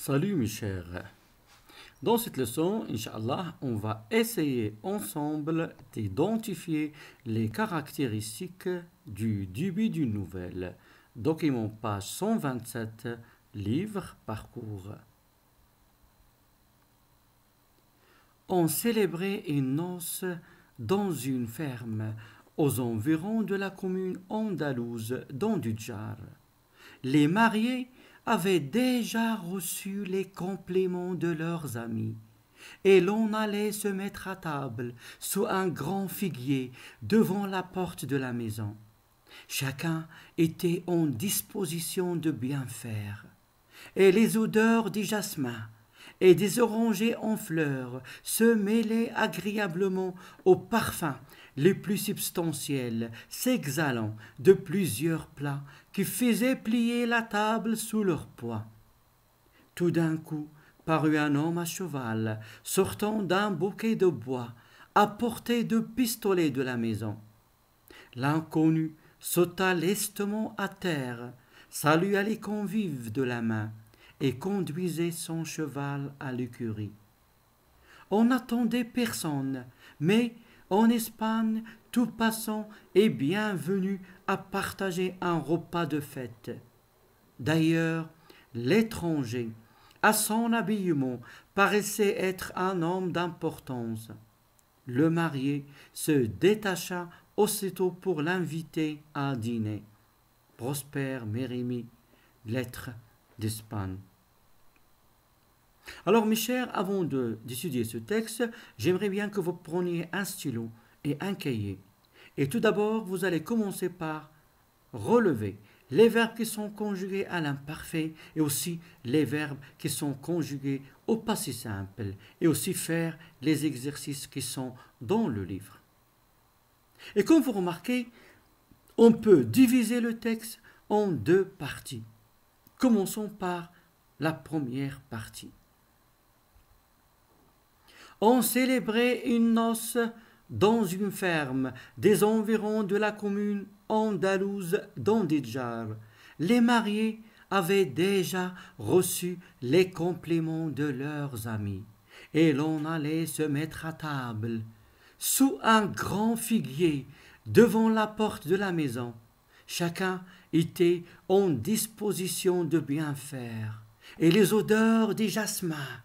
Salut mes chers. Dans cette leçon, Inch'Allah, on va essayer ensemble d'identifier les caractéristiques du début d'une nouvelle. Document page 127, livre parcours. On célébrait une noce dans une ferme aux environs de la commune andalouse d'Andudjar. Les mariés avaient déjà reçu les compliments de leurs amis, et l'on allait se mettre à table sous un grand figuier devant la porte de la maison. Chacun était en disposition de bien faire, et les odeurs du jasmin et des orangers en fleurs se mêlaient agréablement aux parfums les plus substantiels, s'exhalant de plusieurs plats qui faisaient plier la table sous leur poids. Tout d'un coup parut un homme à cheval, sortant d'un bouquet de bois, à portée de pistolet de la maison. L'inconnu sauta lestement à terre, salua les convives de la main et conduisait son cheval à l'écurie. On n'attendait personne, mais en Espagne, tout passant est bienvenu à partager un repas de fête. D'ailleurs, l'étranger, à son habillement, paraissait être un homme d'importance. Le marié se détacha aussitôt pour l'inviter à dîner. Prosper Mérimée, lettre d'Espagne. Alors mes chers, avant d'étudier ce texte, j'aimerais bien que vous preniez un stylo et un cahier. Et tout d'abord, vous allez commencer par relever les verbes qui sont conjugués à l'imparfait et aussi les verbes qui sont conjugués au passé simple et aussi faire les exercices qui sont dans le livre. Et comme vous remarquez, on peut diviser le texte en deux parties. Commençons par la première partie. On célébrait une noce dans une ferme des environs de la commune andalouse d'Andidjar. Les mariés avaient déjà reçu les compliments de leurs amis, et l'on allait se mettre à table sous un grand figuier devant la porte de la maison. Chacun était en disposition de bien faire, et les odeurs des jasmins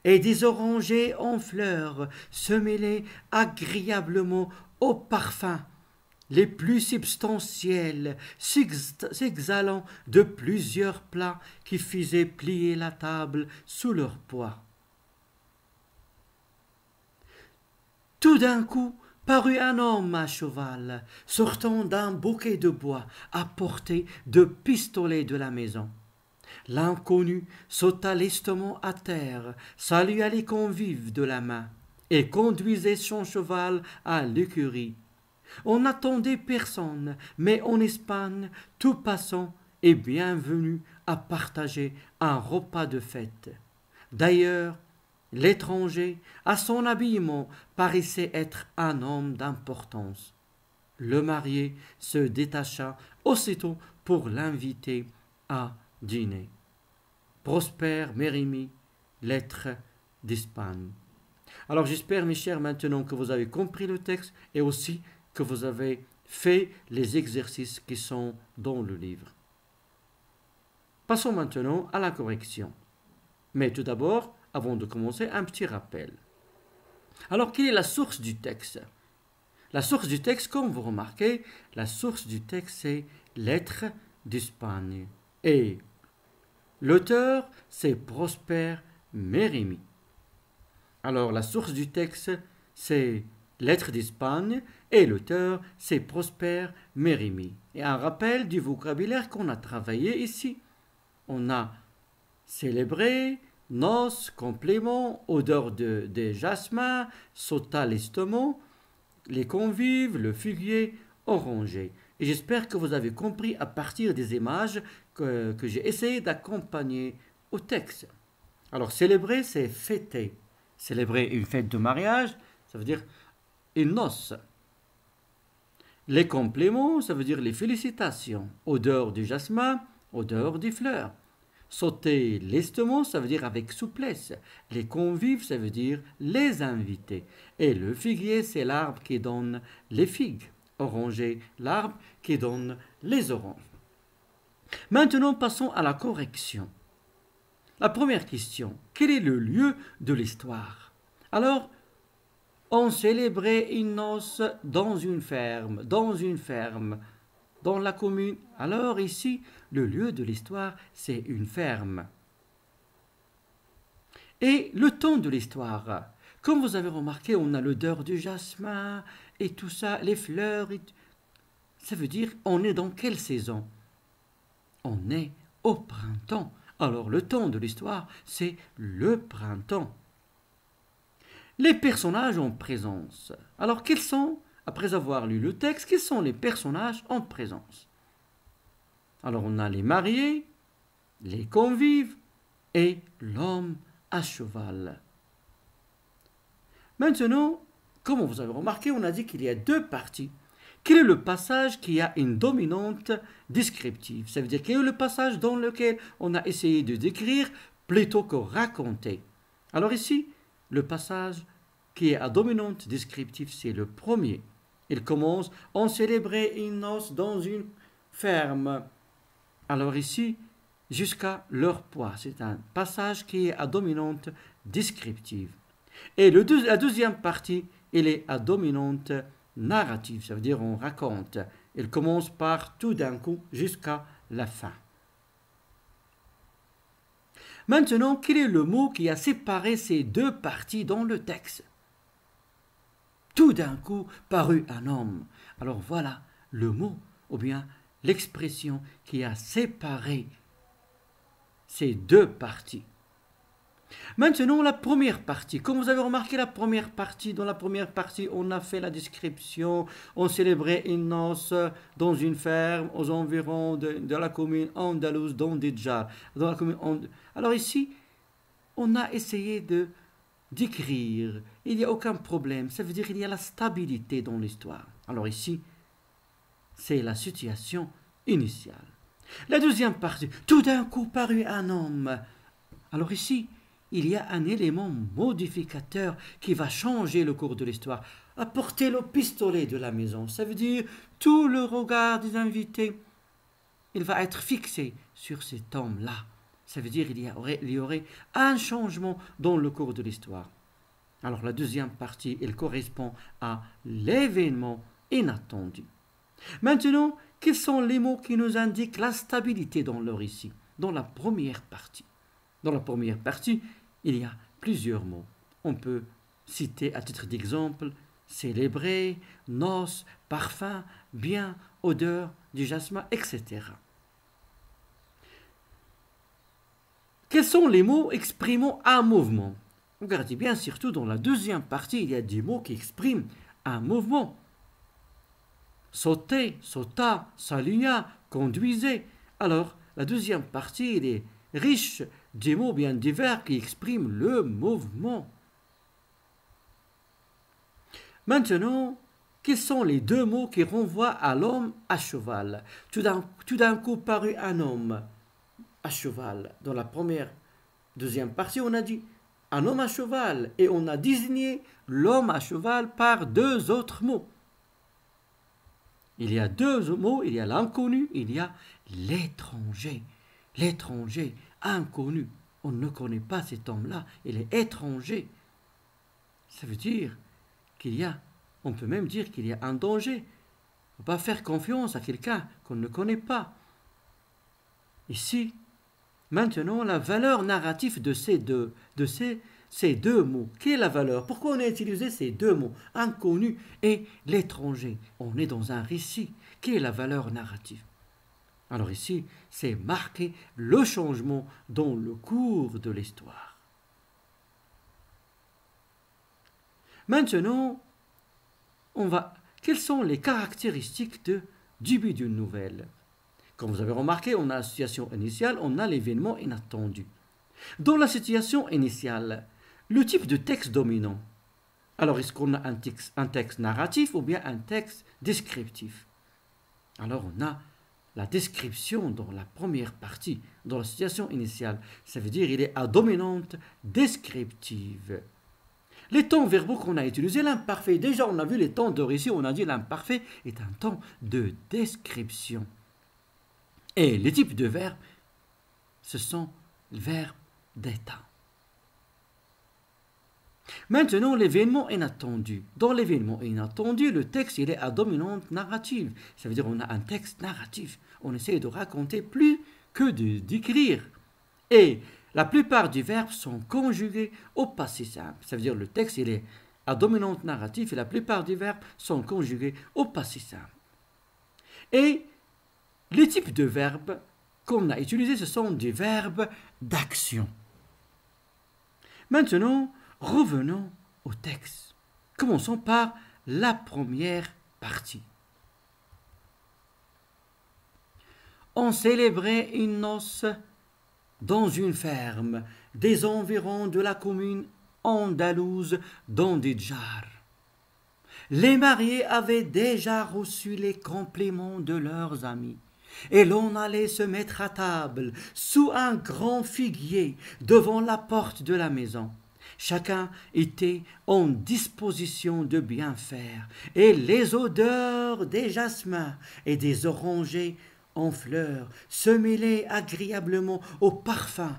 et des orangers en fleurs se mêlaient agréablement aux parfums les plus substantiels, s'exhalant de plusieurs plats qui faisaient plier la table sous leur poids. Tout d'un coup parut un homme à cheval, sortant d'un bouquet de bois à portée de pistolet de la maison. L'inconnu sauta lestement à terre, salua les convives de la main et conduisait son cheval à l'écurie. On n'attendait personne, mais en Espagne, tout passant est bienvenu à partager un repas de fête. D'ailleurs, l'étranger, à son habillement, paraissait être un homme d'importance. Le marié se détacha aussitôt pour l'inviter à dîner. Prosper Mérimée, lettre d'Espagne. Alors j'espère mes chers maintenant que vous avez compris le texte et aussi que vous avez fait les exercices qui sont dans le livre. Passons maintenant à la correction. Mais tout d'abord, avant de commencer, un petit rappel. Alors quelle est la source du texte? La source du texte, comme vous remarquez, la source du texte c'est lettre d'Espagne. Et l'auteur, c'est Prosper Mérimée. Alors, la source du texte, c'est Lettres d'Espagne et l'auteur, c'est Prosper Mérimée. Et un rappel du vocabulaire qu'on a travaillé ici. On a célébré, noces, complément, odeur de jasmin, sauta l'estomac, les convives, le figuier, oranger. Et j'espère que vous avez compris à partir des images que j'ai essayé d'accompagner au texte. Alors, célébrer, c'est fêter. Célébrer une fête de mariage, ça veut dire une noce. Les compléments, ça veut dire les félicitations. Odeur du jasmin, odeur des fleurs. Sauter lestement, ça veut dire avec souplesse. Les convives, ça veut dire les invités. Et le figuier, c'est l'arbre qui donne les figues. Oranger, l'arbre qui donne les oranges. Maintenant, passons à la correction. La première question, quel est le lieu de l'histoire? Alors, on célébrait une noce dans une ferme, dans la commune. Alors ici, le lieu de l'histoire, c'est une ferme. Et le temps de l'histoire, comme vous avez remarqué, on a l'odeur du jasmin et tout ça, les fleurs. Ça veut dire, on est dans quelle saison? On est au printemps. Alors le temps de l'histoire, c'est le printemps. Les personnages en présence. Alors quels sont, après avoir lu le texte, quels sont les personnages en présence? Alors on a les mariés, les convives et l'homme à cheval. Maintenant, comme vous avez remarqué, on a dit qu'il y a deux parties. Quel est le passage qui a une dominante descriptive? Ça veut dire quel est le passage dans lequel on a essayé de décrire plutôt que raconter. Alors ici, le passage qui est à dominante descriptive, c'est le premier. Il commence « On célébrait une noce dans une ferme ». Alors ici, jusqu'à leur poids. C'est un passage qui est à dominante descriptive. Et la deuxième partie, elle est à dominante narrative, ça veut dire on raconte. Il commence par tout d'un coup jusqu'à la fin. Maintenant, quel est le mot qui a séparé ces deux parties dans le texte? Tout d'un coup parut un homme. Alors voilà le mot, ou bien l'expression qui a séparé ces deux parties. Maintenant, la première partie. Comme vous avez remarqué, dans la première partie, on a fait la description. On célébrait une noce dans une ferme aux environs de la commune andalouse d'Ondidjar. Alors ici, on a essayé d'écrire. Il n'y a aucun problème. Ça veut dire qu'il y a la stabilité dans l'histoire. Alors ici, c'est la situation initiale. La deuxième partie. Tout d'un coup parut un homme. Alors ici, il y a un élément modificateur qui va changer le cours de l'histoire. Apporter le pistolet de la maison, ça veut dire tout le regard des invités, il va être fixé sur cet homme-là. Ça veut dire qu'il y aurait un changement dans le cours de l'histoire. Alors la deuxième partie, elle correspond à l'événement inattendu. Maintenant, quels sont les mots qui nous indiquent la stabilité dans le récit, dans la première partie? Dans la première partie, il y a plusieurs mots. On peut citer à titre d'exemple célébrer, noces, parfum, bien, odeur du jasmin, etc. Quels sont les mots exprimant un mouvement? Regardez bien, surtout dans la deuxième partie, il y a des mots qui expriment un mouvement. Sauter, sauta, salua, conduisait. Alors, la deuxième partie, elle est riche des mots bien divers qui expriment le mouvement. Maintenant, quels sont les deux mots qui renvoient à l'homme à cheval? Tout d'un coup parut un homme à cheval. Dans la deuxième partie, on a dit un homme à cheval et on a désigné l'homme à cheval par deux autres mots. Il y a deux mots, il y a l'inconnu, il y a l'étranger. L'étranger, inconnu. On ne connaît pas cet homme-là, il est étranger. Ça veut dire on peut même dire qu'il y a un danger. Il ne faut pas faire confiance à quelqu'un qu'on ne connaît pas. Ici, maintenant, la valeur narrative de ces deux mots. Quelle est la valeur? Pourquoi on a utilisé ces deux mots, inconnu et l'étranger? On est dans un récit. Quelle est la valeur narrative? Alors ici, c'est marquer le changement dans le cours de l'histoire. Maintenant, quelles sont les caractéristiques de début d'une nouvelle? Comme vous avez remarqué, on a la situation initiale, on a l'événement inattendu. Dans la situation initiale, le type de texte dominant. Alors, est-ce qu'on a un texte narratif ou bien un texte descriptif? Alors, on a la description dans la première partie, dans la situation initiale. Ça veut dire qu'il est à dominante descriptive. Les temps verbaux qu'on a utilisés, l'imparfait, déjà on a vu les temps de ici, on a dit l'imparfait est un temps de description. Et les types de verbes, ce sont les verbes d'état. Maintenant, l'événement inattendu. Dans l'événement inattendu, le texte il est à dominante narrative. Ça veut dire qu'on a un texte narratif. On essaie de raconter plus que de d'écrire. Et la plupart des verbes sont conjugués au passé simple. Ça veut dire le texte il est à dominante narrative et la plupart des verbes sont conjugués au passé simple. Et les types de verbes qu'on a utilisés, ce sont des verbes d'action. Maintenant, revenons au texte. Commençons par la première partie. On célébrait une noce dans une ferme des environs de la commune andalouse d'Andijar. Les mariés avaient déjà reçu les compliments de leurs amis. Et l'on allait se mettre à table sous un grand figuier devant la porte de la maison. Chacun était en disposition de bien faire, et les odeurs des jasmins et des orangers en fleurs se mêlaient agréablement aux parfums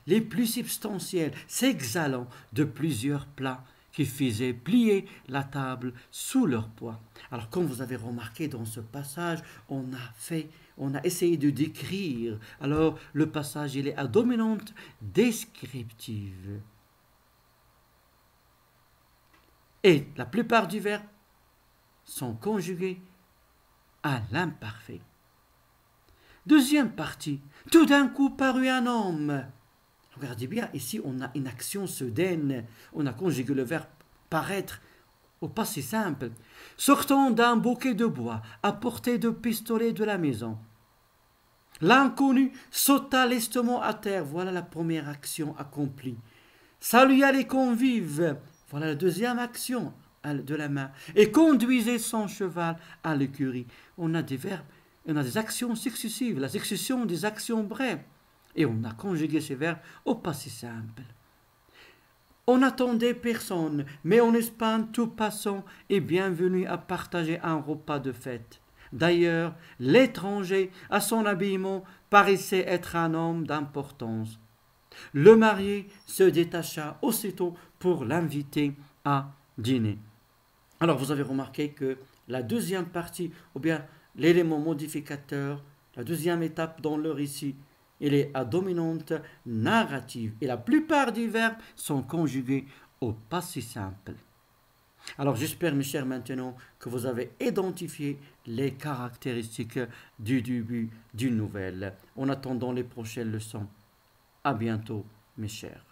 les plus substantiels, s'exhalant de plusieurs plats qui faisaient plier la table sous leur poids. Alors, comme vous avez remarqué dans ce passage, on a essayé de décrire. Alors, le passage, il est à dominante descriptive. Et la plupart des verbes sont conjugués à l'imparfait. Deuxième partie. Tout d'un coup parut un homme. Regardez bien, ici on a une action soudaine. On a conjugué le verbe paraître au passé simple. Sortant d'un bouquet de bois à portée de pistolet de la maison. L'inconnu sauta lestement à terre. Voilà la première action accomplie. Salua les convives. Voilà la deuxième action de la main. Et conduisait son cheval à l'écurie. On a des verbes, on a des actions successives. La succession des actions brèves. Et on a conjugué ces verbes au passé simple. On n'attendait personne, mais en Espagne, tout passant est bienvenu à partager un repas de fête. D'ailleurs, l'étranger, à son habillement, paraissait être un homme d'importance. Le marié se détacha aussitôt pour l'inviter à dîner. Alors, vous avez remarqué que la deuxième partie, ou bien l'élément modificateur, la deuxième étape dans le récit, il est à dominante narrative et la plupart des verbes sont conjugués au passé simple. Alors j'espère mes chers maintenant que vous avez identifié les caractéristiques du début d'une nouvelle. En attendant les prochaines leçons, à bientôt mes chers.